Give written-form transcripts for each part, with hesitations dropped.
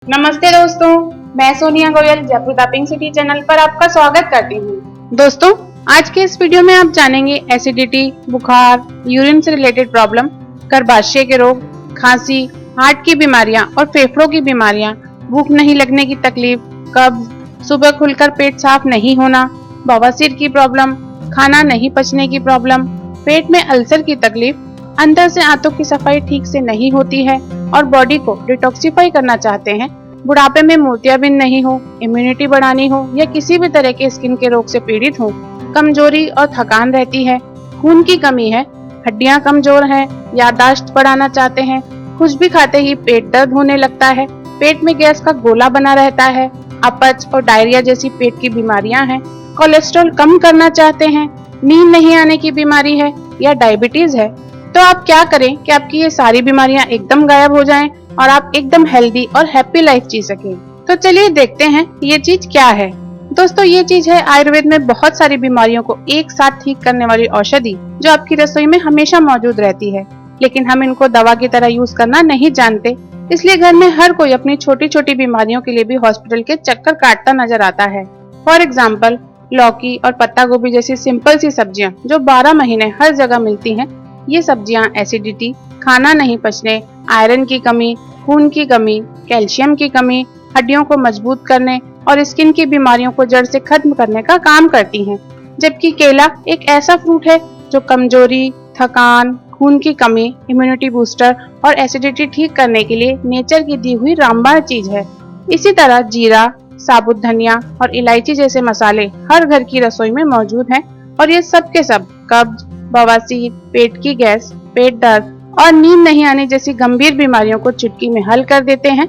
नमस्ते दोस्तों, मैं Sonia Goyal Jaipur the pink city channel पर आपका स्वागत करती हूँ। दोस्तों, आज के इस वीडियो में आप जानेंगे एसिडिटी, बुखार, यूरिन से रिलेटेड प्रॉब्लम, गर्भाशय के रोग, खांसी, हार्ट की बीमारियां और फेफड़ों की बीमारियां, भूख नहीं लगने की तकलीफ, कब्ज, सुबह खुलकर पेट साफ नहीं होना, बवासीर की प्रॉब्लम, खाना नहीं पचने की प्रॉब्लम, पेट में अल्सर की तकलीफ, अंदर से आंतों की सफाई ठीक से नहीं होती है और बॉडी को डिटॉक्सिफाई करना चाहते हैं, बुढ़ापे में मोतियाबिंद नहीं हो, इम्यूनिटी बढ़ानी हो या किसी भी तरह के स्किन के रोग से पीड़ित हो, कमजोरी और थकान रहती है, खून की कमी है, हड्डियां कमजोर हैं, याददाश्त बढ़ाना चाहते हैं, कुछ भी खाते ही पेट दर्द होने लगता है, पेट में गैस का गोला बना रहता है, अपच और डायरिया जैसी पेट की बीमारियां हैं, कोलेस्ट्रॉल कम करना चाहते हैं, नींद नहीं आने की बीमारी है या डायबिटीज है, तो आप क्या करें कि आपकी ये सारी बीमारियां एकदम गायब हो जाएं और आप एकदम हेल्दी और हैप्पी लाइफ जी सकें। तो चलिए देखते हैं ये चीज क्या है। दोस्तों, ये चीज है आयुर्वेद में बहुत सारी बीमारियों को एक साथ ठीक करने वाली औषधि जो आपकी रसोई में हमेशा मौजूद रहती है, लेकिन हम इनको दवा की तरह यूज करना नहीं जानते। इसलिए घर में हर कोई अपनी छोटी छोटी बीमारियों के लिए भी हॉस्पिटल के चक्कर काटता नजर आता है। फॉर एग्जाम्पल, लौकी और पत्ता गोभी जैसी सिंपल सी सब्जियां जो 12 महीने हर जगह मिलती हैं, ये सब्जियां एसिडिटी, खाना नहीं पचने, आयरन की कमी, खून की कमी, कैल्शियम की कमी, हड्डियों को मजबूत करने और स्किन की बीमारियों को जड़ से खत्म करने का काम करती हैं। जबकि केला एक ऐसा फ्रूट है जो कमजोरी, थकान, खून की कमी, इम्यूनिटी बूस्टर और एसिडिटी ठीक करने के लिए नेचर की दी हुई रामबाण चीज है। इसी तरह जीरा, साबुत धनिया और इलायची जैसे मसाले हर घर की रसोई में मौजूद हैं और ये सब के सब कब्ज, बवासीर, पेट की गैस, पेट दर्द और नींद नहीं आने जैसी गंभीर बीमारियों को चुटकी में हल कर देते हैं।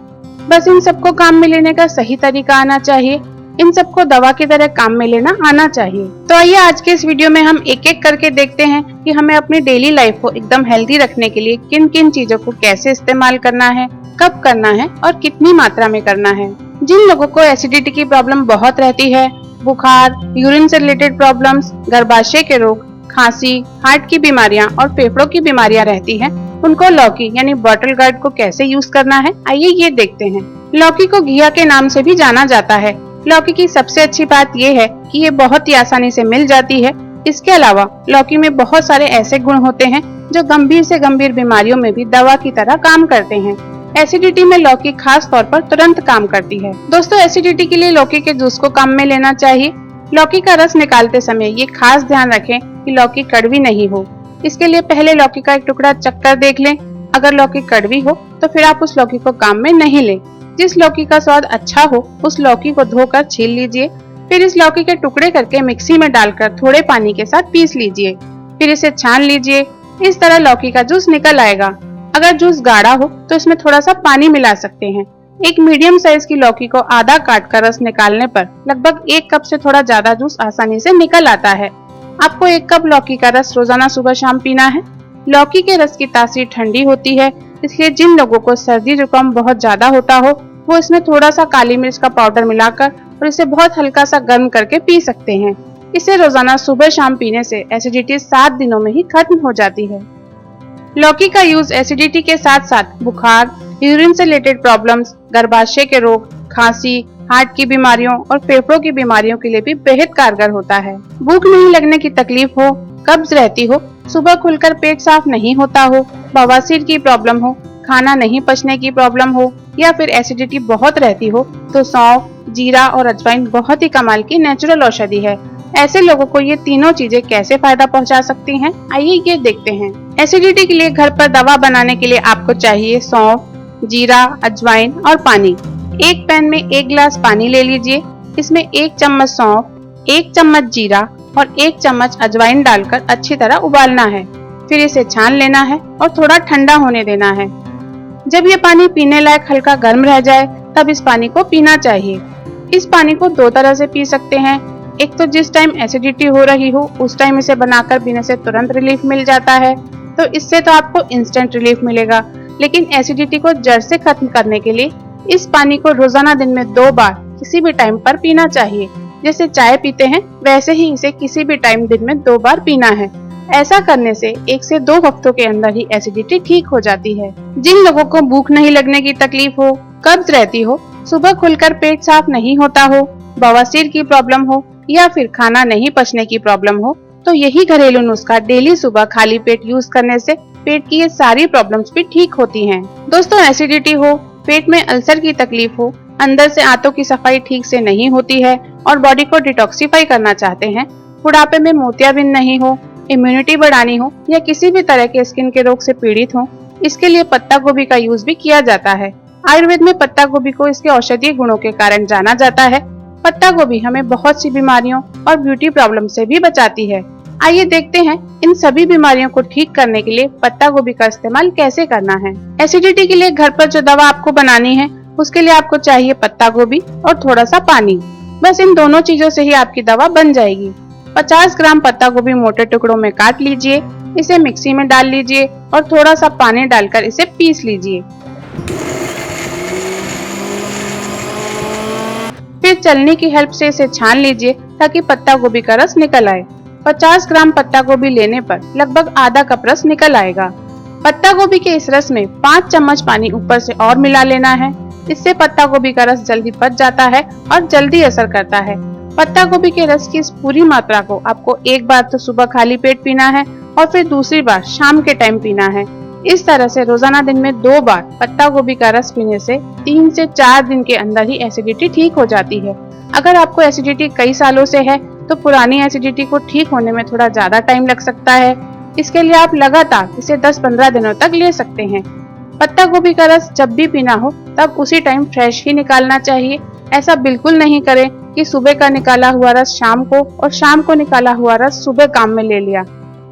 बस इन सबको काम में लेने का सही तरीका आना चाहिए, इन सबको दवा की तरह काम में लेना आना चाहिए। तो आइए आज के इस वीडियो में हम एक एक करके देखते हैं कि हमें अपनी डेली लाइफ को एकदम हेल्दी रखने के लिए किन किन चीजों को कैसे इस्तेमाल करना है, कब करना है और कितनी मात्रा में करना है। जिन लोगों को एसिडिटी की प्रॉब्लम बहुत रहती है, बुखार, यूरिन से रिलेटेड प्रॉब्लम्स, गर्भाशय के रोग, खांसी, हार्ट की बीमारियां और फेफड़ों की बीमारियां रहती हैं, उनको लौकी यानी बॉटल गार्ड को कैसे यूज करना है, आइए ये देखते हैं। लौकी को घिया के नाम से भी जाना जाता है। लौकी की सबसे अच्छी बात ये है कि ये बहुत ही आसानी से मिल जाती है। इसके अलावा लौकी में बहुत सारे ऐसे गुण होते हैं जो गंभीर से गंभीर बीमारियों में भी दवा की तरह काम करते हैं। एसिडिटी में लौकी खास तौर पर तुरंत काम करती है। दोस्तों, एसिडिटी के लिए लौकी के जूस को काम में लेना चाहिए। लौकी का रस निकालते समय ये खास ध्यान रखें कि लौकी कड़वी नहीं हो। इसके लिए पहले लौकी का एक टुकड़ा चखकर देख लें। अगर लौकी कड़वी हो तो फिर आप उस लौकी को काम में नहीं लें। जिस लौकी का स्वाद अच्छा हो उस लौकी को धोकर छील लीजिए। फिर इस लौकी के टुकड़े करके मिक्सी में डालकर थोड़े पानी के साथ पीस लीजिए। फिर इसे छान लीजिए। इस तरह लौकी का जूस निकल आएगा। अगर जूस गाढ़ा हो तो इसमें थोड़ा सा पानी मिला सकते हैं। एक मीडियम साइज की लौकी को आधा काट कर रस निकालने पर लगभग 1 कप से थोड़ा ज्यादा जूस आसानी से निकल आता है। आपको 1 कप लौकी का रस रोजाना सुबह शाम पीना है। लौकी के रस की तासीर ठंडी होती है, इसलिए जिन लोगों को सर्दी जुकाम बहुत ज्यादा होता हो वो इसमें थोड़ा सा काली मिर्च का पाउडर मिलाकर और इसे बहुत हल्का सा गर्म करके पी सकते हैं। इसे रोजाना सुबह शाम पीने से एसिडिटी 7 दिनों में ही खत्म हो जाती है। लौकी का यूज एसिडिटी के साथ साथ बुखार, यूरिन से रिलेटेड प्रॉब्लम्स, गर्भाशय के रोग, खांसी, हार्ट की बीमारियों और फेफड़ों की बीमारियों के लिए भी बेहद कारगर होता है। भूख नहीं लगने की तकलीफ हो, कब्ज रहती हो, सुबह खुलकर पेट साफ नहीं होता हो, बवासीर की प्रॉब्लम हो, खाना नहीं पचने की प्रॉब्लम हो या फिर एसिडिटी बहुत रहती हो, तो सौंफ, जीरा और अजवाइन बहुत ही कमाल की नेचुरल औषधि है। ऐसे लोगों को ये तीनों चीजें कैसे फायदा पहुंचा सकती हैं, आइए ये देखते हैं। एसिडिटी के लिए घर पर दवा बनाने के लिए आपको चाहिए सौंफ, जीरा, अजवाइन और पानी। एक पैन में 1 गिलास पानी ले लीजिए। इसमें 1 चम्मच सौंफ, 1 चम्मच जीरा और 1 चम्मच अजवाइन डालकर अच्छी तरह उबालना है। फिर इसे छान लेना है और थोड़ा ठंडा होने देना है। जब ये पानी पीने लायक हल्का गर्म रह जाए तब इस पानी को पीना चाहिए। इस पानी को 2 तरह से पी सकते हैं। एक तो जिस टाइम एसिडिटी हो रही हो उस टाइम इसे बनाकर पीने से तुरंत रिलीफ मिल जाता है, तो इससे तो आपको इंस्टेंट रिलीफ मिलेगा। लेकिन एसिडिटी को जड़ से खत्म करने के लिए इस पानी को रोजाना दिन में 2 बार किसी भी टाइम पर पीना चाहिए। जैसे चाय पीते हैं वैसे ही इसे किसी भी टाइम दिन में 2 बार पीना है। ऐसा करने से 1 से 2 हफ्तों के अंदर ही एसिडिटी ठीक हो जाती है। जिन लोगों को भूख नहीं लगने की तकलीफ हो, कब्ज रहती हो, सुबह खुलकर पेट साफ नहीं होता हो, बवासीर की प्रॉब्लम हो या फिर खाना नहीं पचने की प्रॉब्लम हो, तो यही घरेलू नुस्खा डेली सुबह खाली पेट यूज करने से पेट की ये सारी प्रॉब्लम्स भी ठीक होती हैं। दोस्तों, एसिडिटी हो, पेट में अल्सर की तकलीफ हो, अंदर से आंतों की सफाई ठीक से नहीं होती है और बॉडी को डिटॉक्सिफाई करना चाहते हैं, बुढ़ापे में मोतियाबिंद नहीं हो, इम्यूनिटी बढ़ानी हो या किसी भी तरह के स्किन के रोग से पीड़ित हो, इसके लिए पत्ता गोभी का यूज भी किया जाता है। आयुर्वेद में पत्ता गोभी को इसके औषधीय गुणों के कारण जाना जाता है। पत्ता गोभी हमें बहुत सी बीमारियों और ब्यूटी प्रॉब्लम से भी बचाती है। आइए देखते हैं इन सभी बीमारियों को ठीक करने के लिए पत्ता गोभी का इस्तेमाल कैसे करना है। एसिडिटी के लिए घर पर जो दवा आपको बनानी है, उसके लिए आपको चाहिए पत्ता गोभी और थोड़ा सा पानी। बस इन दोनों चीजों से ही आपकी दवा बन जाएगी। 50 ग्राम पत्ता गोभी मोटे टुकड़ों में काट लीजिए, इसे मिक्सी में डाल लीजिए और थोड़ा सा पानी डालकर इसे पीस लीजिए। फिर चलनी की हेल्प से इसे छान लीजिए ताकि पत्ता गोभी का रस निकल आए। 50 ग्राम पत्ता गोभी लेने पर लगभग आधा कप रस निकल आएगा। पत्ता गोभी के इस रस में 5 चम्मच पानी ऊपर से और मिला लेना है। इससे पत्ता गोभी का रस जल्दी पच जाता है और जल्दी असर करता है। पत्ता गोभी के रस की इस पूरी मात्रा को आपको एक बार तो सुबह खाली पेट पीना है और फिर दूसरी बार शाम के टाइम पीना है। इस तरह से रोजाना दिन में 2 बार पत्ता गोभी का रस पीने से 3 से 4 दिन के अंदर ही एसिडिटी ठीक हो जाती है। अगर आपको एसिडिटी कई सालों से है तो पुरानी एसिडिटी को ठीक होने में थोड़ा ज्यादा टाइम लग सकता है। इसके लिए आप लगातार इसे 10-15 दिनों तक ले सकते हैं। पत्ता गोभी का रस जब भी पीना हो तब उसी टाइम फ्रेश ही निकालना चाहिए। ऐसा बिल्कुल नहीं करें कि सुबह का निकाला हुआ रस शाम को और शाम को निकाला हुआ रस सुबह काम में ले लिया।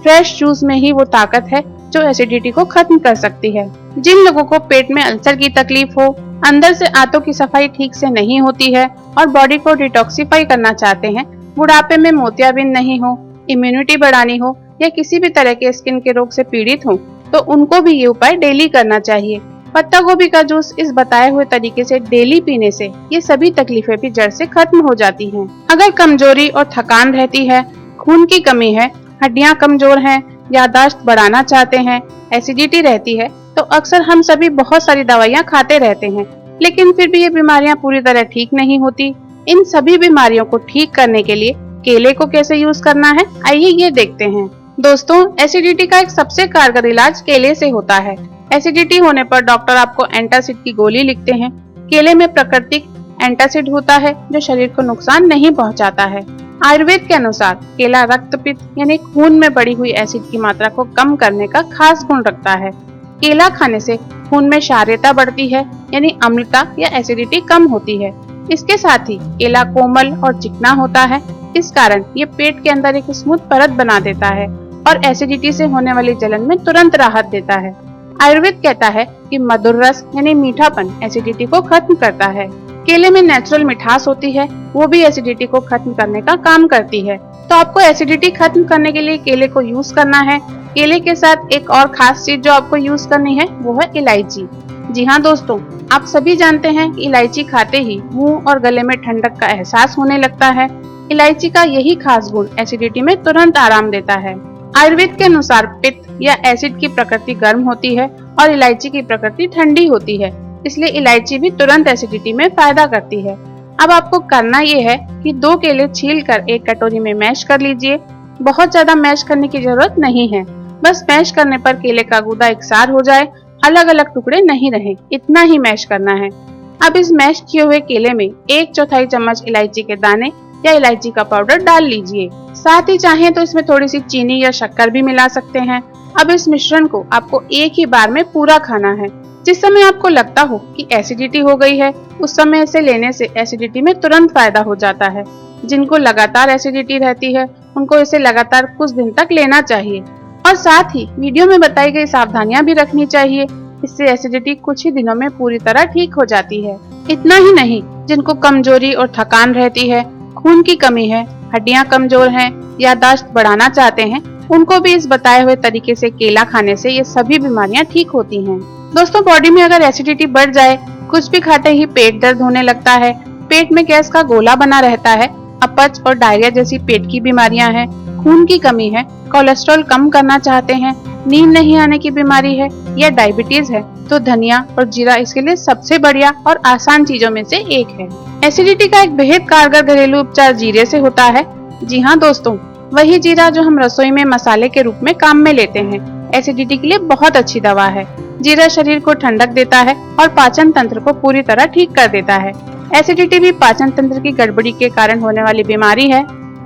फ्रेश जूस में ही वो ताकत है जो एसिडिटी को खत्म कर सकती है। जिन लोगों को पेट में अल्सर की तकलीफ हो, अंदर से आंतों की सफाई ठीक से नहीं होती है और बॉडी को डिटॉक्सिफाई करना चाहते हैं, बुढ़ापे में मोतियाबिंद नहीं हो, इम्यूनिटी बढ़ानी हो या किसी भी तरह के स्किन के रोग से पीड़ित हो, तो उनको भी ये उपाय डेली करना चाहिए। पत्ता गोभी का जूस इस बताए हुए तरीके से डेली पीने से ये सभी तकलीफें भी जड़ से खत्म हो जाती हैं। अगर कमजोरी और थकान रहती है, खून की कमी है, हड्डियां कमजोर हैं, याददाश्त बढ़ाना चाहते हैं, एसिडिटी रहती है, तो अक्सर हम सभी बहुत सारी दवाइयां खाते रहते हैं, लेकिन फिर भी ये बीमारियां पूरी तरह ठीक नहीं होती। इन सभी बीमारियों को ठीक करने के लिए केले को कैसे यूज करना है, आइए ये देखते हैं। दोस्तों, एसिडिटी का एक सबसे कारगर इलाज केले से होता है। एसिडिटी होने पर डॉक्टर आपको एंटासिड की गोली लिखते हैं। केले में प्राकृतिक एंटासिड होता है जो शरीर को नुकसान नहीं पहुंचाता है। आयुर्वेद के अनुसार केला रक्तपित्त यानी खून में बढ़ी हुई एसिड की मात्रा को कम करने का खास गुण रखता है। केला खाने से खून में क्षारीयता बढ़ती है यानी अम्लता या एसिडिटी कम होती है। इसके साथ ही केला कोमल और चिकना होता है, इस कारण ये पेट के अंदर एक स्मूथ परत बना देता है और एसिडिटी से होने वाली जलन में तुरंत राहत देता है। आयुर्वेद कहता है कि मधुर रस यानी मीठापन एसिडिटी को खत्म करता है। केले में नेचुरल मिठास होती है, वो भी एसिडिटी को खत्म करने का काम करती है। तो आपको एसिडिटी खत्म करने के लिए केले को यूज करना है। केले के साथ एक और खास चीज जो आपको यूज करनी है वो है इलायची। जी हाँ दोस्तों, आप सभी जानते हैं कि इलायची खाते ही मुंह और गले में ठंडक का एहसास होने लगता है। इलायची का यही खास गुण एसिडिटी में तुरंत आराम देता है। आयुर्वेद के अनुसार पित्त या एसिड की प्रकृति गर्म होती है और इलायची की प्रकृति ठंडी होती है, इसलिए इलायची भी तुरंत एसिडिटी में फायदा करती है। अब आपको करना ये है कि 2 केले छीलकर एक कटोरी में मैश कर लीजिए। बहुत ज्यादा मैश करने की जरूरत नहीं है, बस मैश करने पर केले का गूदा एकसार हो जाए, अलग अलग टुकड़े नहीं रहे, इतना ही मैश करना है। अब इस मैश किए हुए केले में 1/4 चम्मच इलायची के दाने या इलायची का पाउडर डाल लीजिए। साथ ही चाहें तो इसमें थोड़ी सी चीनी या शक्कर भी मिला सकते हैं। अब इस मिश्रण को आपको एक ही बार में पूरा खाना है। जिस समय आपको लगता हो कि एसिडिटी हो गई है, उस समय इसे लेने से एसिडिटी में तुरंत फायदा हो जाता है। जिनको लगातार एसिडिटी रहती है, उनको इसे लगातार कुछ दिन तक लेना चाहिए और साथ ही वीडियो में बताई गई सावधानियां भी रखनी चाहिए। इससे एसिडिटी कुछ ही दिनों में पूरी तरह ठीक हो जाती है। इतना ही नहीं, जिनको कमजोरी और थकान रहती है, खून की कमी है, हड्डियां कमजोर हैं, याददाश्त बढ़ाना चाहते हैं, उनको भी इस बताए हुए तरीके से केला खाने से ये सभी बीमारियां ठीक होती हैं। दोस्तों, बॉडी में अगर एसिडिटी बढ़ जाए, कुछ भी खाते ही पेट दर्द होने लगता है, पेट में गैस का गोला बना रहता है, अपच और डायरिया जैसी पेट की बीमारियां हैं, खून की कमी है, कोलेस्ट्रॉल कम करना चाहते हैं, नींद नहीं आने की बीमारी है या डायबिटीज है, तो धनिया और जीरा इसके लिए सबसे बढ़िया और आसान चीजों में से एक है। एसिडिटी का एक बेहद कारगर घरेलू उपचार जीरे से होता है। जी हाँ दोस्तों, वही जीरा जो हम रसोई में मसाले के रूप में काम में लेते हैं, एसिडिटी के लिए बहुत अच्छी दवा है। जीरा शरीर को ठंडक देता है और पाचन तंत्र को पूरी तरह ठीक कर देता है। एसिडिटी भी पाचन तंत्र की गड़बड़ी के कारण होने वाली बीमारी है,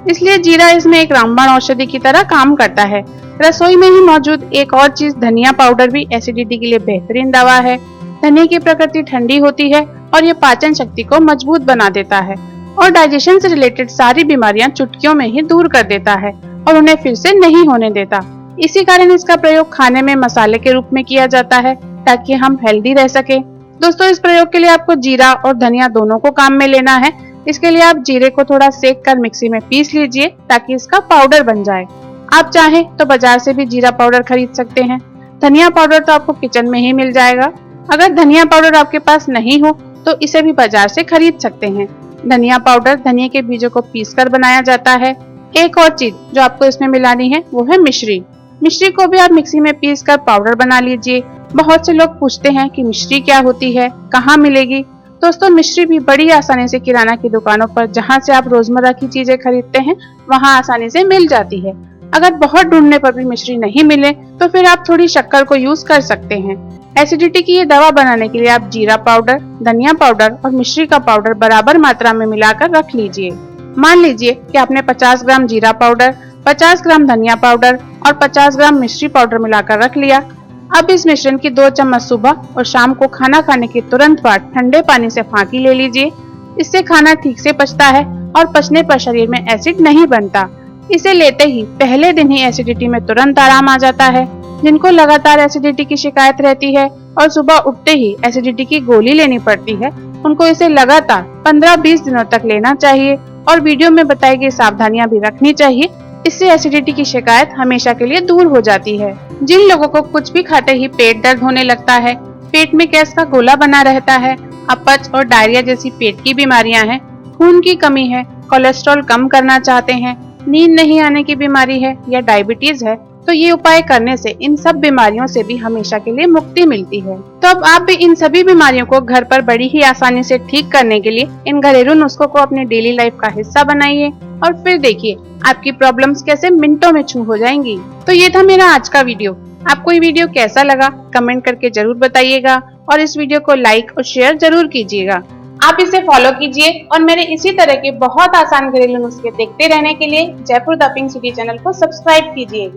इसलिए जीरा इसमें एक रामबाण औषधि की तरह काम करता है। रसोई में ही मौजूद एक और चीज धनिया पाउडर भी एसिडिटी के लिए बेहतरीन दवा है। धनिया की प्रकृति ठंडी होती है और ये पाचन शक्ति को मजबूत बना देता है और डाइजेशन से रिलेटेड सारी बीमारियां चुटकियों में ही दूर कर देता है और उन्हें फिर से नहीं होने देता। इसी कारण इसका प्रयोग खाने में मसाले के रूप में किया जाता है ताकि हम हेल्दी रह सके। दोस्तों, इस प्रयोग के लिए आपको जीरा और धनिया दोनों को काम में लेना है। इसके लिए आप जीरे को थोड़ा सेक कर मिक्सी में पीस लीजिए ताकि इसका पाउडर बन जाए। आप चाहें तो बाजार से भी जीरा पाउडर खरीद सकते हैं। धनिया पाउडर तो आपको किचन में ही मिल जाएगा। अगर धनिया पाउडर आपके पास नहीं हो तो इसे भी बाजार से खरीद सकते हैं। धनिया पाउडर धनिया के बीजों को पीसकर बनाया जाता है। एक और चीज जो आपको इसमें मिलानी है वो है मिश्री। मिश्री को भी आप मिक्सी में पीसकर पाउडर बना लीजिए। बहुत से लोग पूछते हैं कि मिश्री क्या होती है, कहाँ मिलेगी। दोस्तों, मिश्री भी बड़ी आसानी से किराना की दुकानों पर, जहाँ से आप रोजमर्रा की चीजें खरीदते हैं, वहाँ आसानी से मिल जाती है। अगर बहुत ढूंढने पर भी मिश्री नहीं मिले तो फिर आप थोड़ी शक्कर को यूज कर सकते हैं। एसिडिटी की ये दवा बनाने के लिए आप जीरा पाउडर, धनिया पाउडर और मिश्री का पाउडर बराबर मात्रा में मिलाकर रख लीजिए। मान लीजिए कि आपने 50 ग्राम जीरा पाउडर, 50 ग्राम धनिया पाउडर और 50 ग्राम मिश्री पाउडर मिलाकर रख लिया। अब इस मिश्रण की 2 चम्मच सुबह और शाम को खाना खाने के तुरंत बाद ठंडे पानी से फांकी ले लीजिए। इससे खाना ठीक से पचता है और पचने पर शरीर में एसिड नहीं बनता। इसे लेते ही पहले दिन ही एसिडिटी में तुरंत आराम आ जाता है। जिनको लगातार एसिडिटी की शिकायत रहती है और सुबह उठते ही एसिडिटी की गोली लेनी पड़ती है, उनको इसे लगातार 15-20 दिनों तक लेना चाहिए और वीडियो में बताई गई सावधानियां भी रखनी चाहिए। इससे एसिडिटी की शिकायत हमेशा के लिए दूर हो जाती है। जिन लोगों को कुछ भी खाते ही पेट दर्द होने लगता है, पेट में गैस का गोला बना रहता है, अपच और डायरिया जैसी पेट की बीमारियां हैं, खून की कमी है, कोलेस्ट्रॉल कम करना चाहते हैं, नींद नहीं आने की बीमारी है या डायबिटीज है, तो ये उपाय करने से इन सब बीमारियों से भी हमेशा के लिए मुक्ति मिलती है। तो अब आप भी इन सभी बीमारियों को घर पर बड़ी ही आसानी से ठीक करने के लिए इन घरेलू नुस्खों को अपनी डेली लाइफ का हिस्सा बनाइए और फिर देखिए आपकी प्रॉब्लम्स कैसे मिनटों में छू हो जाएंगी। तो ये था मेरा आज का वीडियो। आपको ये वीडियो कैसा लगा कमेंट करके जरूर बताइएगा और इस वीडियो को लाइक और शेयर जरूर कीजिएगा। आप इसे फॉलो कीजिए और मेरे इसी तरह के बहुत आसान घरेलू नुस्खे देखते रहने के लिए Jaipur the pink city channel को सब्सक्राइब कीजिए।